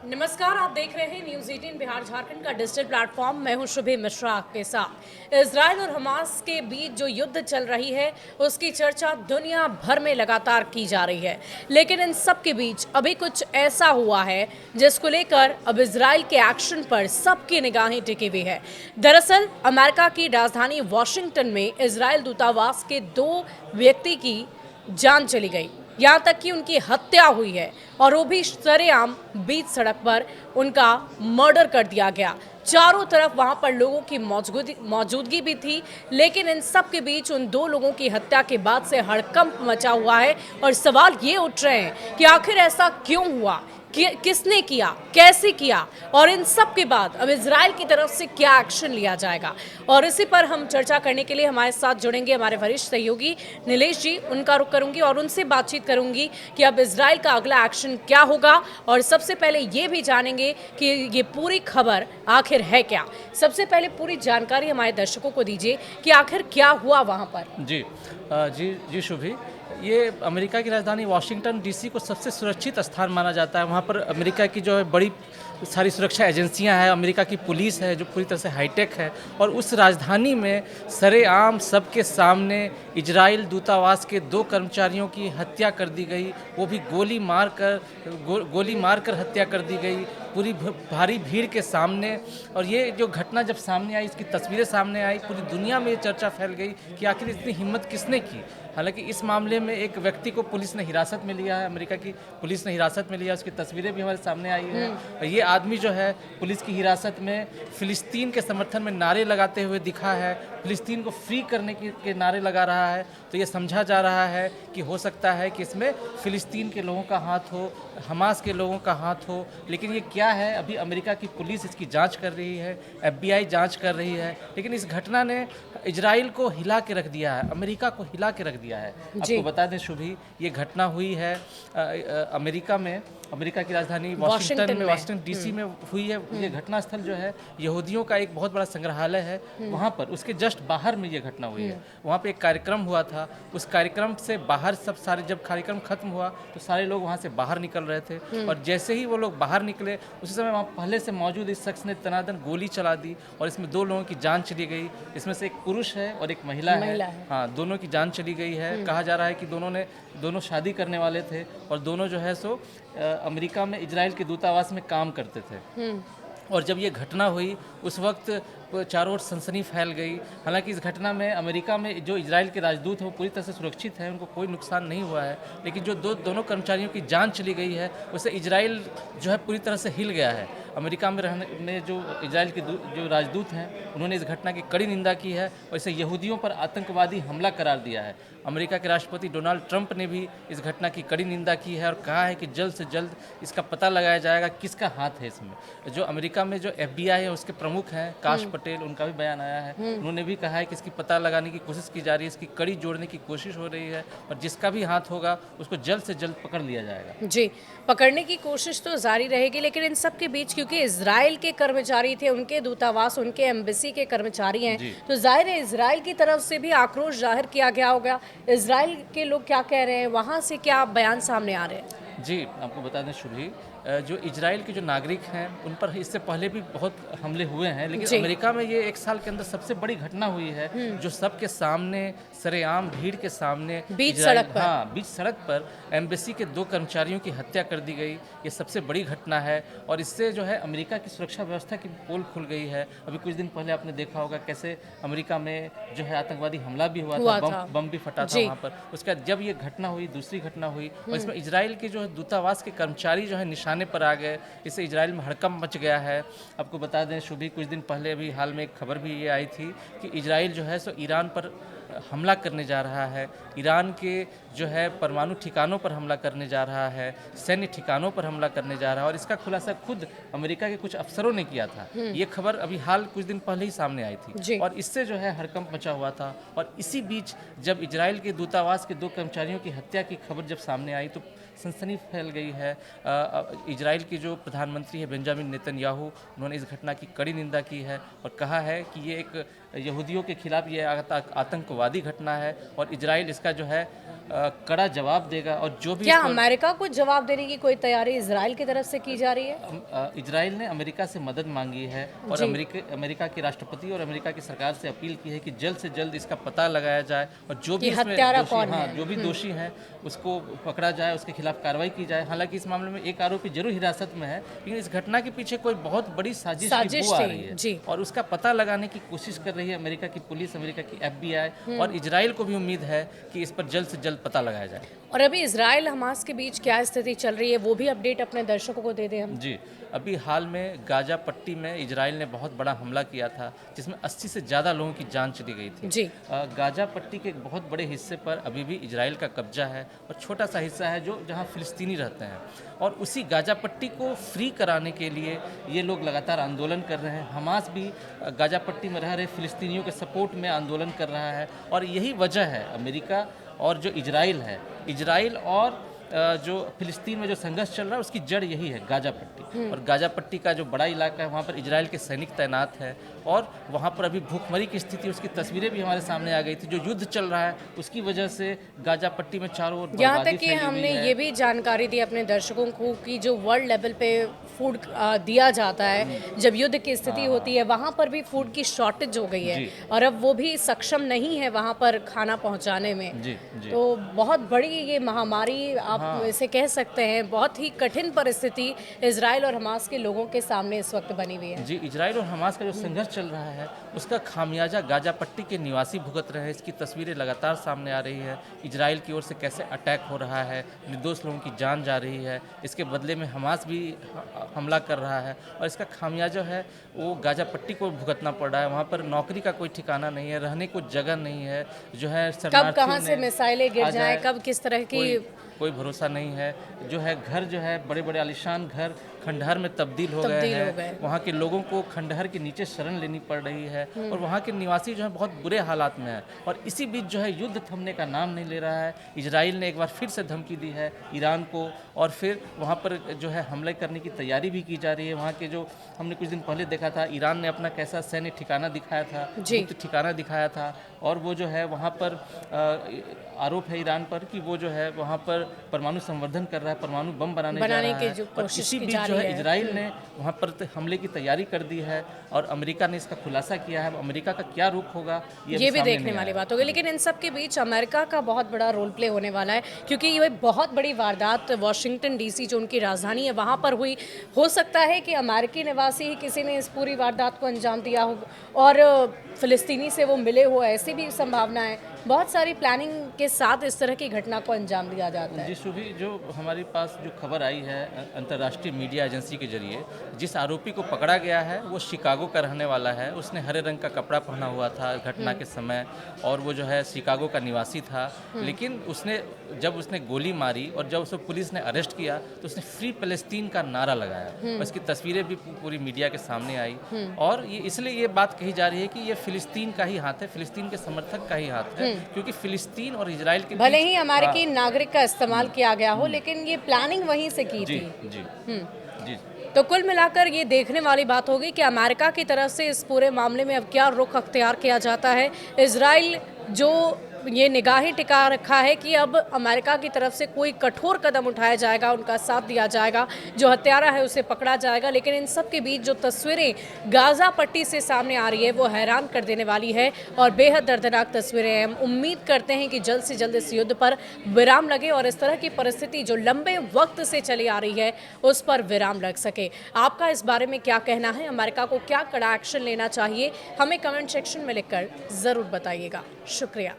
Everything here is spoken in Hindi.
नमस्कार, आप देख रहे हैं न्यूज 18 बिहार झारखंड का डिजिटल प्लेटफॉर्म। मैं हूं शुभी मिश्रा आपके साथ। इजराइल और हमास के बीच जो युद्ध चल रही है उसकी चर्चा दुनिया भर में लगातार की जा रही है, लेकिन इन सब के बीच अभी कुछ ऐसा हुआ है जिसको लेकर अब इजराइल के एक्शन पर सबकी निगाहें टिकी हुई है। दरअसल अमेरिका की राजधानी वॉशिंगटन में इजराइल दूतावास के 2 व्यक्ति की जान चली गई, यहाँ तक कि उनकी हत्या हुई है और वो भी सरेआम बीच सड़क पर उनका मर्डर कर दिया गया। चारों तरफ वहां पर लोगों की मौजूदगी भी थी, लेकिन इन सब के बीच उन 2 लोगों की हत्या के बाद से हड़कंप मचा हुआ है और सवाल ये उठ रहे हैं कि आखिर ऐसा क्यों हुआ, किसने किया, कैसे किया, और इन सब के बाद अब इजराइल की तरफ से क्या एक्शन लिया जाएगा। और इसी पर हम चर्चा करने के लिए हमारे साथ जुड़ेंगे हमारे वरिष्ठ सहयोगी नीलेश जी। उनका रुख करूंगी और उनसे बातचीत करूंगी कि अब इजराइल का अगला एक्शन क्या होगा, और सबसे पहले ये भी जानेंगे कि ये पूरी खबर आखिर है क्या। सबसे पहले पूरी जानकारी हमारे दर्शकों को दीजिए कि आखिर क्या हुआ वहां पर। जी जी जी शुभी, ये अमेरिका की राजधानी वाशिंगटन डीसी को सबसे सुरक्षित स्थान माना जाता है। वहाँ पर अमेरिका की जो है बड़ी सारी सुरक्षा एजेंसियां हैं, अमेरिका की पुलिस है जो पूरी तरह से हाईटेक है, और उस राजधानी में सरेआम सबके सामने इजराइल दूतावास के 2 कर्मचारियों की हत्या कर दी गई। वो भी गोली मारकर हत्या कर दी गई पूरी भारी भीड़ के सामने। और ये जो घटना जब सामने आई, इसकी तस्वीरें सामने आई, पूरी दुनिया में ये चर्चा फैल गई कि आखिर इतनी हिम्मत किसने की। हालांकि इस मामले में एक व्यक्ति को पुलिस ने हिरासत में लिया है, अमेरिका की पुलिस ने हिरासत में लिया, उसकी तस्वीरें भी हमारे सामने आई है। और ये आदमी जो है पुलिस की हिरासत में फिलिस्तीन के समर्थन में नारे लगाते हुए दिखा है, फिलिस्तीन को फ्री करने के नारे लगा रहा है। तो ये समझा जा रहा है कि हो सकता है कि इसमें फिलिस्तीन के लोगों का हाथ हो, हमास के लोगों का हाथ हो। लेकिन ये क्या है, अभी अमेरिका की पुलिस इसकी जांच कर रही है, FBI जांच कर रही है। लेकिन इस घटना ने इजराइल को हिला के रख दिया है, अमेरिका को हिला के रख दिया है। आपको बता दें शुभी, ये घटना हुई है अमेरिका में, अमेरिका की राजधानी वाशिंगटन डीसी में हुई है। ये घटना स्थल जो है यहूदियों का एक बहुत बड़ा संग्रहालय है, वहाँ पर उसके जस्ट बाहर में ये घटना हुई है। वहाँ पे एक कार्यक्रम हुआ था, उस कार्यक्रम से बाहर सब सारे, जब कार्यक्रम खत्म हुआ तो सारे लोग वहाँ से बाहर निकल रहे थे, और जैसे ही वो लोग बाहर निकले उसी समय वहाँ पहले से मौजूद इस शख्स ने तनादन गोली चला दी और इसमें 2 लोगों की जान चली गई। इसमें से एक पुरुष है और एक महिला है। हाँ, दोनों की जान चली गई है। कहा जा रहा है कि दोनों शादी करने वाले थे और दोनों जो है सो अमेरिका में इजराइल के दूतावास में काम करते थे। और जब ये घटना हुई उस वक्त चारों ओर सनसनी फैल गई। हालांकि इस घटना में अमेरिका में जो इजराइल के राजदूत हैं वो पूरी तरह से सुरक्षित हैं, उनको कोई नुकसान नहीं हुआ है। लेकिन जो दोनों कर्मचारियों की जान चली गई है उससे इजराइल जो है पूरी तरह से हिल गया है। अमेरिका में रहने जो इजराइल के जो राजदूत हैं उन्होंने इस घटना की कड़ी निंदा की है और इसे यहूदियों पर आतंकवादी हमला करार दिया है। अमेरिका के राष्ट्रपति डोनाल्ड ट्रंप ने भी इस घटना की कड़ी निंदा की है और कहा है कि जल्द से जल्द इसका पता लगाया जाएगा किसका हाथ है इसमें। जो अमेरिका में जो FBI है उसके प्रमुख हैं काश पटेल, उनका भी बयान आया है। उन्होंने भी कहा है कि इसकी पता लगाने की कोशिश की जा रही है, इसकी कड़ी जोड़ने की कोशिश हो रही है और जिसका भी हाथ होगा उसको जल्द से जल्द पकड़ लिया जाएगा। जी, पकड़ने की कोशिश तो जारी रहेगी, लेकिन इन सब के बीच क्योंकि इजराइल के कर्मचारी थे, उनके दूतावास, उनके एम्बेसी के कर्मचारी हैं, तो जाहिर है इजराइल की तरफ से भी आक्रोश जाहिर किया गया होगा। इजराइल के लोग क्या कह रहे हैं, वहाँ से क्या बयान सामने आ रहे हैं? जी, आपको बता दें शुभी, जो इजराइल के जो नागरिक हैं उन पर इससे पहले भी बहुत हमले हुए हैं, लेकिन अमेरिका में ये 1 साल के अंदर सबसे बड़ी घटना हुई है जो सबके सामने, सरेआम भीड़ के सामने, बीच सड़क पर एम्बेसी के 2 कर्मचारियों की हत्या कर दी गई। ये सबसे बड़ी घटना है और इससे जो है अमेरिका की सुरक्षा व्यवस्था की पोल खुल गई है। अभी कुछ दिन पहले आपने देखा होगा कैसे अमेरिका में जो है आतंकवादी हमला भी हुआ था, बम भी फटा था वहाँ पर। उसके बाद जब ये घटना हुई, दूसरी घटना हुई और इसमें इजराइल के जो दूतावास के कर्मचारी जो है निशाने पर आ गए, इससे इजराइल में हड़कंप मच गया है। आपको बता दें शुभी, कुछ दिन पहले अभी हाल में एक खबर भी ये आई थी कि इजराइल जो है सो ईरान पर हमला करने जा रहा है, ईरान के जो है परमाणु ठिकानों पर हमला करने जा रहा है, सैन्य ठिकानों पर हमला करने जा रहा है, और इसका खुलासा खुद अमेरिका के कुछ अफसरों ने किया था। ये खबर अभी हाल कुछ दिन पहले ही सामने आई थी और इससे जो है हड़कंप मचा हुआ था। और इसी बीच जब इजराइल के दूतावास के 2 कर्मचारियों की हत्या की खबर जब सामने आई तो सनसनी फैल गई है। इजराइल के जो प्रधानमंत्री है बेंजामिन नेतन्याहू, उन्होंने इस घटना की कड़ी निंदा की है और कहा है कि ये एक यहूदियों के खिलाफ ये आतंकवादी घटना है और इजराइल इसका जो है कड़ा जवाब देगा। और जो भी क्या अमेरिका को जवाब देने की कोई तैयारी इजराइल की तरफ से की जा रही है? इजराइल ने अमेरिका से मदद मांगी है और अमेरिका के राष्ट्रपति और अमेरिका की सरकार से अपील की है कि जल्द से जल्द इसका पता लगाया जाए और जो भी इसमें जो भी दोषी हैं उसको पकड़ा जाए, उसके खिलाफ कार्रवाई की जाए। हालांकि इस मामले में एक आरोपी जरूर हिरासत में है, लेकिन इस घटना के पीछे कोई बहुत बड़ी साजिश की बू आ रही है और उसका पता लगाने की कोशिश कर रही है अमेरिका की पुलिस, अमेरिका की FBI और इजराइल को भी उम्मीद है कि इस पर जल्द से जल्द पता लगाया जाए। और अभी इजराइल हमास के बीच क्या स्थिति चल रही है वो भी अपडेट अपने दर्शकों को दे दें हम। जी, अभी हाल में गाजा पट्टी में इजराइल ने बहुत बड़ा हमला किया था जिसमें 80 से ज़्यादा लोगों की जान चली गई थी। जी। गाजा पट्टी के एक बहुत बड़े हिस्से पर अभी भी इजराइल का कब्जा है और छोटा सा हिस्सा है जो जहां फिलिस्तीनी रहते हैं और उसी गाजा पट्टी को फ्री कराने के लिए ये लोग लगातार आंदोलन कर रहे हैं। हमास भी गाजा पट्टी में रह रहे फिलिस्तीनियों के सपोर्ट में आंदोलन कर रहा है और यही वजह है अमेरिका और जो इजराइल है, इजराइल और जो फिलिस्तीन में जो संघर्ष चल रहा है उसकी जड़ यही है गाजा पट्टी। और गाजा पट्टी का जो बड़ा इलाका है वहाँ पर इजराइल के सैनिक तैनात है और वहाँ पर अभी भूखमरी की स्थिति, उसकी तस्वीरें भी हमारे सामने आ गई थी। जो युद्ध चल रहा है उसकी वजह से गाजा पट्टी में चारों ओर यहाँ तक कि हमने ये भी जानकारी दी अपने दर्शकों को कि जो वर्ल्ड लेवल पे फूड दिया जाता है, जब युद्ध की स्थिति होती है वहाँ पर भी फूड की शॉर्टेज हो गई है और अब वो भी सक्षम नहीं है वहाँ पर खाना पहुँचाने में। तो बहुत बड़ी ये महामारी आप इसे कह सकते हैं, बहुत ही कठिन परिस्थिति इजराइल और हमास के लोगों के सामने इस वक्त बनी हुई है। जी, इजराइल और हमास का जो संघर्ष चल रहा है उसका खामियाजा गाजा पट्टी के निवासी भुगत रहे हैं। इसकी तस्वीरें लगातार सामने आ रही है। इजराइल की ओर से कैसे अटैक हो रहा है, निर्दोष लोगों की जान जा रही है, इसके बदले में हमास भी हमला कर रहा है और इसका खामियाजा है वो गाजा पट्टी को भुगतना पड़ रहा है। वहाँ पर नौकरी का कोई ठिकाना नहीं है, रहने को जगह नहीं है, जो है कब कहाँ से मिसाइलें गिर जाएं, कब किस तरह की कोई भरोसा नहीं है। जो है घर जो है बड़े बड़े आलीशान घर खंडहर में तब्दील हो गए हैं। वहाँ के लोगों को खंडहर के नीचे शरण लेनी पड़ रही है और वहाँ के निवासी जो है बहुत बुरे हालात में है। और इसी बीच जो है युद्ध थमने का नाम नहीं ले रहा है। इजराइल ने एक बार फिर से धमकी दी है ईरान को और फिर वहाँ पर जो है हमले करने की तैयारी भी की जा रही है। वहाँ के जो हमने कुछ दिन पहले देखा था, ईरान ने अपना कैसा सैन्य ठिकाना दिखाया था, गुप्त ठिकाना दिखाया था और वो जो है वहाँ पर आरोप है ईरान पर कि वो जो है वहाँ पर परमाणु संवर्धन कर रहा है, परमाणु बम बनाने जा रहा है। और इसी बीच जो है इजराइल ने वहाँ पर हमले की तैयारी कर दी है और अमेरिका ने इसका खुलासा किया है। अमेरिका का क्या रुख होगा ये भी देखने वाली बात होगी। लेकिन इन सब के बीच अमेरिका का बहुत बड़ा रोल प्ले होने वाला है क्योंकि ये बहुत बड़ी वारदात वाशिंगटन DC जो उनकी राजधानी है वहाँ पर हुई। हो सकता है कि अमेरिकी निवासी ही किसी ने इस पूरी वारदात को अंजाम दिया हो और फिलिस्तीनी से वो मिले हो, ऐसी भी संभावना है। बहुत सारी प्लानिंग के साथ इस तरह की घटना को अंजाम दिया जाता है। जी शुभी, जो हमारे पास जो खबर आई है अंतर्राष्ट्रीय मीडिया एजेंसी के जरिए, जिस आरोपी को पकड़ा गया है वो शिकागो का रहने वाला है। उसने हरे रंग का कपड़ा पहना हुआ था घटना के समय और वो जो है शिकागो का निवासी था। लेकिन जब उसने गोली मारी और जब उसको पुलिस ने अरेस्ट किया तो उसने फ्री पैलेस्टीन का नारा लगाया। उसकी तस्वीरें भी पूरी मीडिया के सामने आई और इसलिए ये बात कही जा रही है कि ये फिलिस्तीन का ही हाथ है, फिलिस्तीन के समर्थक का ही हाथ है। क्योंकि फिलिस्तीन और इजराइल के भले ही अमेरिकी नागरिक का इस्तेमाल किया गया हो लेकिन ये प्लानिंग वहीं से की थी। जी। तो कुल मिलाकर ये देखने वाली बात होगी कि अमेरिका की तरफ से इस पूरे मामले में अब क्या रुख अख्तियार किया जाता है। इजराइल जो ये निगाहें टिका रखा है कि अब अमेरिका की तरफ से कोई कठोर कदम उठाया जाएगा, उनका साथ दिया जाएगा, जो हत्यारा है उसे पकड़ा जाएगा। लेकिन इन सब के बीच जो तस्वीरें गाजा पट्टी से सामने आ रही है वो हैरान कर देने वाली है और बेहद दर्दनाक तस्वीरें हैं। हम उम्मीद करते हैं कि जल्द से जल्द इस युद्ध पर विराम लगे और इस तरह की परिस्थिति जो लंबे वक्त से चली आ रही है उस पर विराम लग सके। आपका इस बारे में क्या कहना है? अमेरिका को क्या कड़ा एक्शन लेना चाहिए? हमें कमेंट सेक्शन में लिखकर ज़रूर बताइएगा। शुक्रिया।